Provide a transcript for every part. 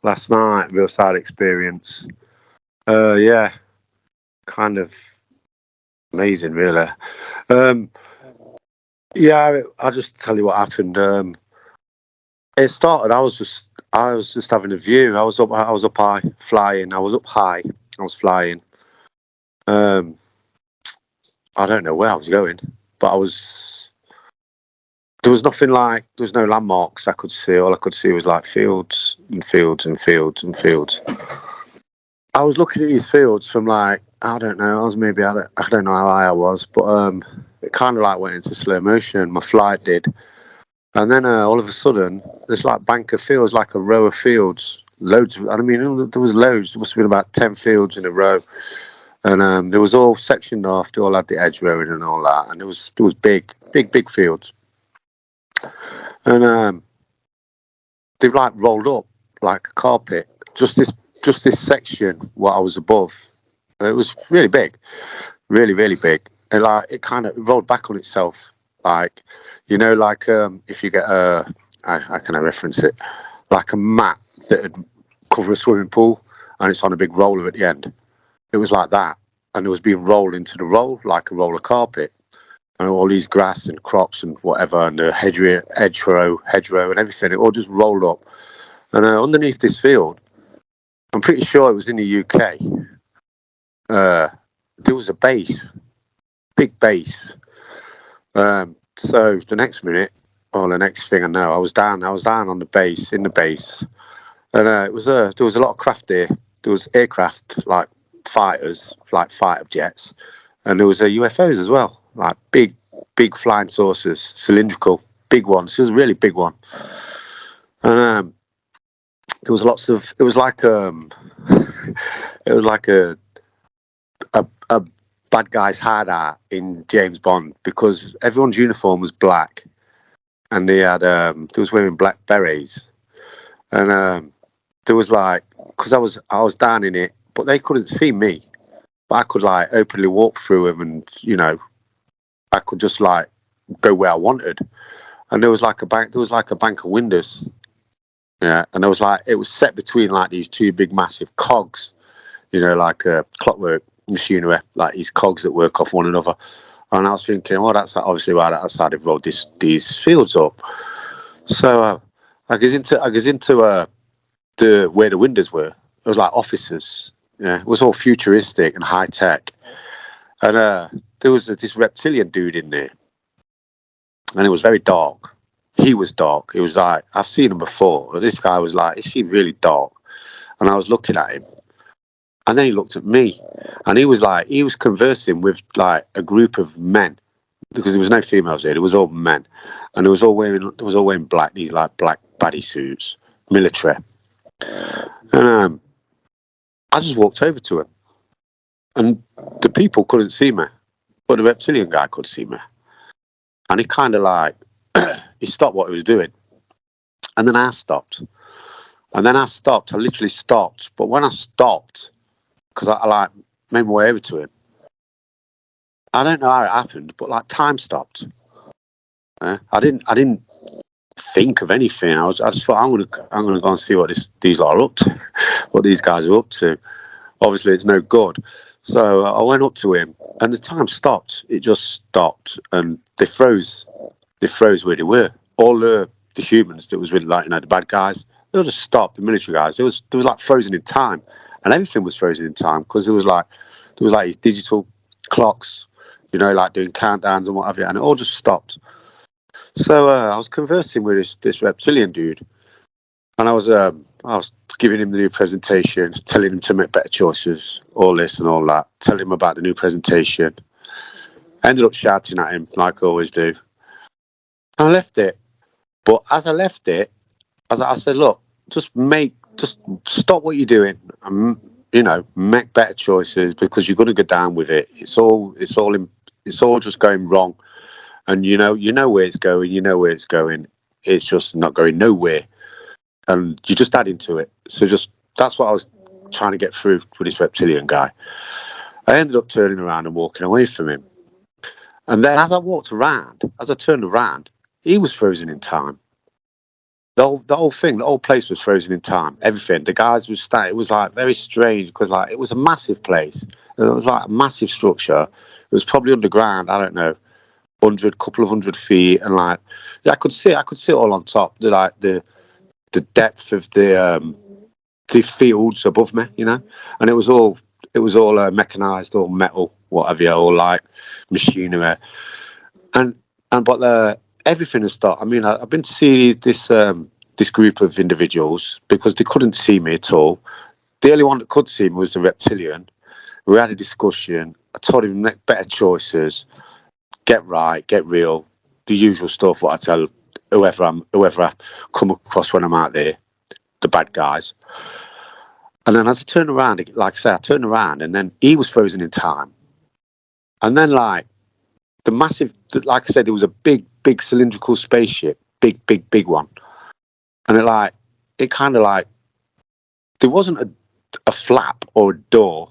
last night, real sad experience. Yeah, kind of amazing, really. Um, yeah, I'll just tell you what happened. It started. I was just having a view. I was up high, flying. I was up high. I was flying. Um, I don't know where I was going, but I was. There was nothing like. There was no landmarks I could see. All I could see was like fields and fields and fields and fields. I was looking at these fields from like, I don't know. I was maybe I don't know how high I was, but it kind of like went into slow motion. My flight did. And then all of a sudden, there's like bank of fields, like a row of fields, loads of. I mean, there was loads. There must have been about 10 fields in a row, and there was all sectioned off. They all had the edge rowing and all that, and there was big fields, and they've like rolled up like a carpet. Just this section, what I was above, it was really big, really big, and like it kind of rolled back on itself, like like if you get how can I reference it, like a mat that had covered a swimming pool and it's on a big roller at the end. It was like that, and it was being rolled into the roll like a roller carpet, and all these grass and crops and whatever, and the hedgerow and everything. It all just rolled up, and underneath this field, I'm pretty sure it was in the UK. There was a base, big base. So the next minute, or the next thing I know, I was down on the base, in the base, and there was a lot of craft there. There was aircraft like fighters, like fighter jets, and there was UFOs as well, like big flying saucers, cylindrical, big ones. It was a really big one, and there was lots of. It was like it was like a bad guy's hideout in James Bond, because everyone's uniform was black, and they had there was wearing black berets, and there was like, because I was down in it, but they couldn't see me, but I could like openly walk through them, and I could just like go where I wanted, and there was like a bank of windows, yeah, and there was like, it was set between like these two big massive cogs, like a clockwork machinery, like these cogs that work off one another. And I was thinking, well, that's obviously why that's how they've rolled these fields up. So I goes into the where the windows were. It was like offices. Yeah, it was all futuristic and high tech. And there was this reptilian dude in there, and it was very dark. He was dark. It was like, I've seen him before. But this guy was like, he seemed really dark, and I was looking at him. And then he looked at me, and he was conversing with like a group of men, because there was no females there. It was all men, and it was all wearing black, these like black baddie suits, military. And I just walked over to him, and the people couldn't see me, but the reptilian guy could see me, and he kind of like he stopped what he was doing, and then I stopped, I literally stopped, but when I stopped, because I like made my way over to him. I don't know how it happened, but like time stopped. I didn't think of anything. I just thought, I'm gonna go and see what these are up to, what these guys are up to. Obviously, it's no good. So I went up to him, and the time stopped. It just stopped, and they froze. They froze where they were. All the humans that was with, like, the bad guys, they all just stopped. The military guys, they was like frozen in time. And everything was frozen in time, because there was like these digital clocks, like doing countdowns and what have you, and it all just stopped. So I was conversing with this reptilian dude, and I was giving him the new presentation, telling him to make better choices, all this and all that, telling him about the new presentation. I ended up shouting at him like I always do. And I left it, but as I left it, I said, look, just stop what you're doing, and make better choices, because you're going to go down with it. It's all just going wrong, and you know where it's going. It's just not going nowhere, and you're just adding to it. So that's what I was trying to get through with this reptilian guy. I ended up turning around and walking away from him, and then as I turned around, he was frozen in time. the whole thing, the whole place was frozen in time. Everything. The guys was it was like very strange because like it was a massive place. It was like a massive structure. It was probably underground. I don't know, couple of 100 feet, and like yeah, I could see it all on top. The depth of the fields above me, you know, and it was all mechanized, all metal, whatever, yeah, all like machinery, and but everything has stopped. I mean, I've been to see this group of individuals because they couldn't see me at all. The only one that could see me was the reptilian. We had a discussion. I told him make better choices, get right, get real, the usual stuff. What I tell whoever I come across when I'm out there, the bad guys. And then as I turned around, like I say, I turned around, and then he was frozen in time. And then like the massive, like I said, it was a big cylindrical spaceship, big one. And it kind of like, there wasn't a flap or a door.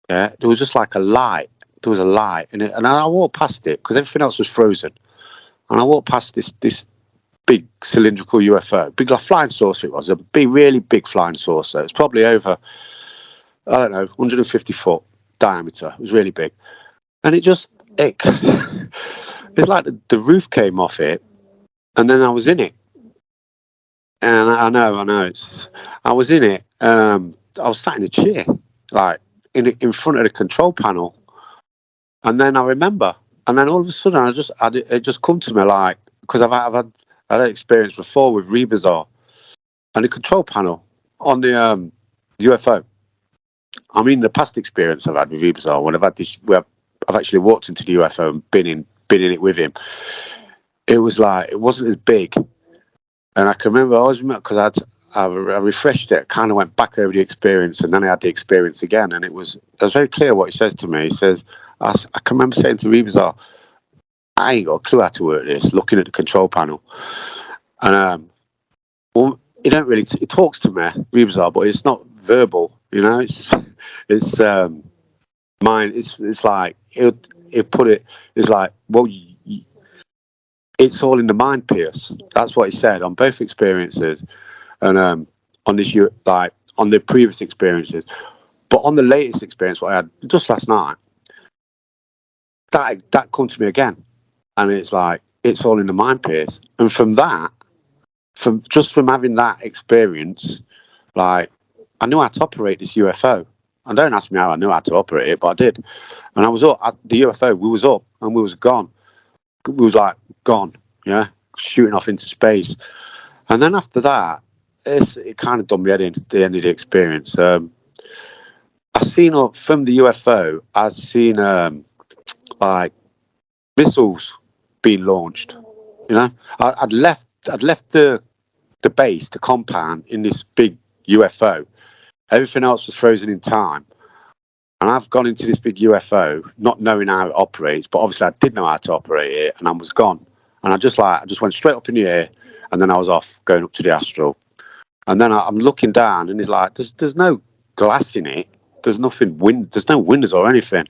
Yeah, there was just like a light. There was a light, and I walked past it because everything else was frozen. And I walked past this big cylindrical UFO, big like flying saucer. It was a really big flying saucer. It's probably over, I don't know, 150 foot diameter. It was really big, and it's like the roof came off it, and then I was in it. And I know. I was in it. I was sat in a chair, like in front of the control panel, and then I remember, and then all of a sudden, it just come to me like because I've had an experience before with RealBurpose and the control panel on the UFO. I mean, the past experience I've had with RealBurpose when I've had this, where I've actually walked into the UFO and been in it with him. It was like it wasn't as big. And I can remember because I refreshed it, kind of went back over the experience, and then I had the experience again, and it was very clear what he says to me. He says, I can remember saying to RealBurpose, I ain't got a clue how to work this, looking at the control panel. And well, he don't really, he talks to me, RealBurpose, but it's not verbal, you know, it's mine, it's like, he'll put it, it's like, well, it's all in the mind, Pearce. That's what he said on both experiences, and on this, like on the previous experiences, but on the latest experience, what I had just last night, that come to me again, and it's like it's all in the mind, Pearce. And from having that experience, like I knew how to operate this UFO. And don't ask me how I knew how to operate it, but I did. And I was up at the UFO. We was up and we was gone. We was like gone, yeah, shooting off into space. And then after that, it kind of done me head in at the end of the experience. I seen from the UFO, I'd seen like missiles being launched. You know, I'd left the base, the compound, in this big UFO. Everything else was frozen in time. And I've gone into this big UFO, not knowing how it operates, but obviously I did know how to operate it, and I was gone. And I just went straight up in the air, and then I was off, going up to the astral. And then I'm looking down, and it's like, there's no glass in it. There's nothing, there's no windows or anything.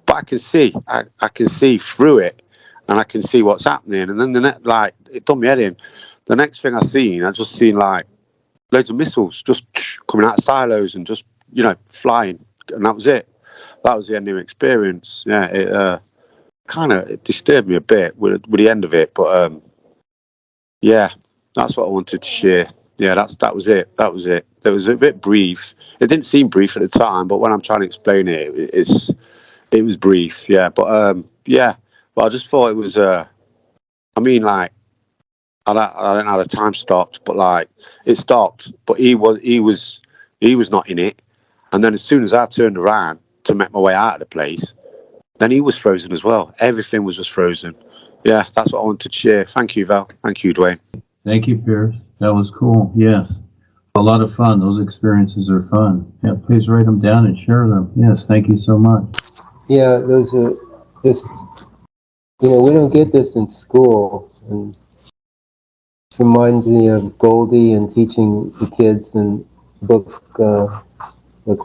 But I can see through it, and I can see what's happening. And then it done me head in. The next thing I just seen like loads of missiles just coming out of silos and just, you know, flying. And that was it. That was the end of the experience. Yeah, it kind of disturbed me a bit with the end of it, but yeah, that's what I wanted to share. Yeah, that was it. It was a bit brief. It didn't seem brief at the time, but when I'm trying to explain it, it was brief. Yeah, but yeah, but I just thought it was. I mean, like, I don't know how the time stopped, but like it stopped. But he was not in it. And then as soon as I turned around to make my way out of the place, then he was frozen as well. Everything was just frozen. Yeah, that's what I wanted to share. Thank you, Val. Thank you, Duane. Thank you, Pearce. That was cool. Yes. A lot of fun. Those experiences are fun. Yeah, please write them down and share them. Yes, thank you so much. Yeah, those are just, you know, we don't get this in school. And it reminds me of Goldie and teaching the kids in book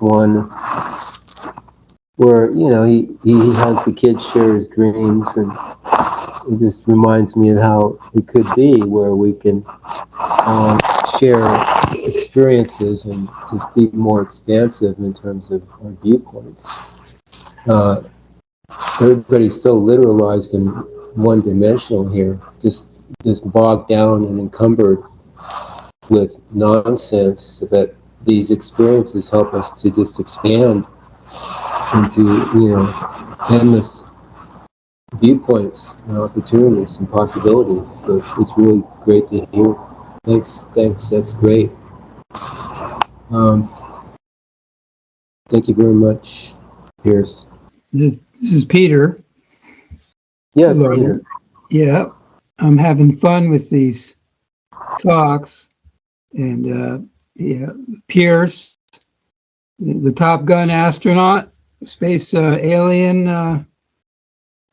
one. where, you know, he has the kids share his dreams, and it just reminds me of how it could be, where we can share experiences and just be more expansive in terms of our viewpoints. Everybody's so literalized and one-dimensional here, just bogged down and encumbered with nonsense, so that these experiences help us to just expand into, you know, endless viewpoints and opportunities and possibilities. So it's really great to hear. Thanks, that's great. Thank you very much, Pearce. This is Peter. Yeah, Hello. Peter. Yeah, I'm having fun with these talks, and yeah, Pearce, the Top Gun astronaut, space alien,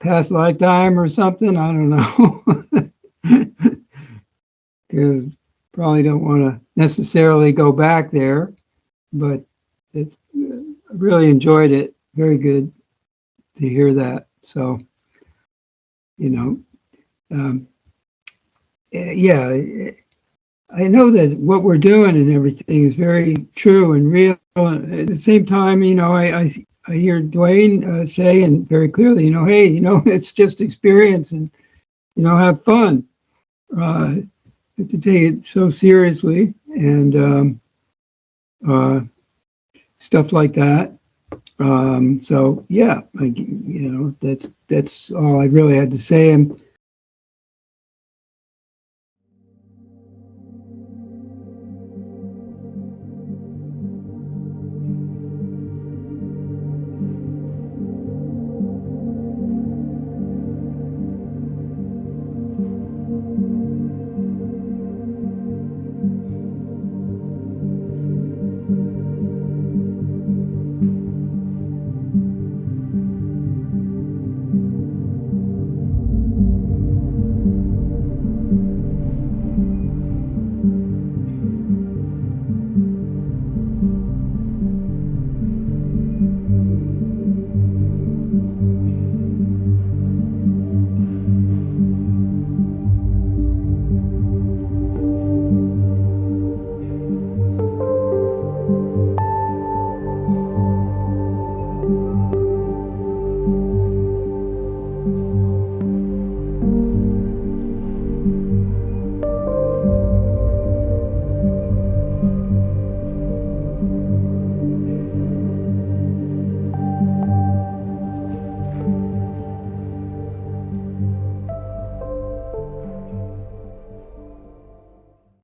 past lifetime or something. I don't know, because probably don't want to necessarily go back there, but it's I really enjoyed it. Very good to hear that. So, you know, yeah, I know that what we're doing and everything is very true and real. At the same time, you know, I hear Duane say, and very clearly, you know, hey, you know, it's just experience, and, you know, have fun. Have to take it so seriously, and stuff like that. So yeah, you know, that's all I really had to say. And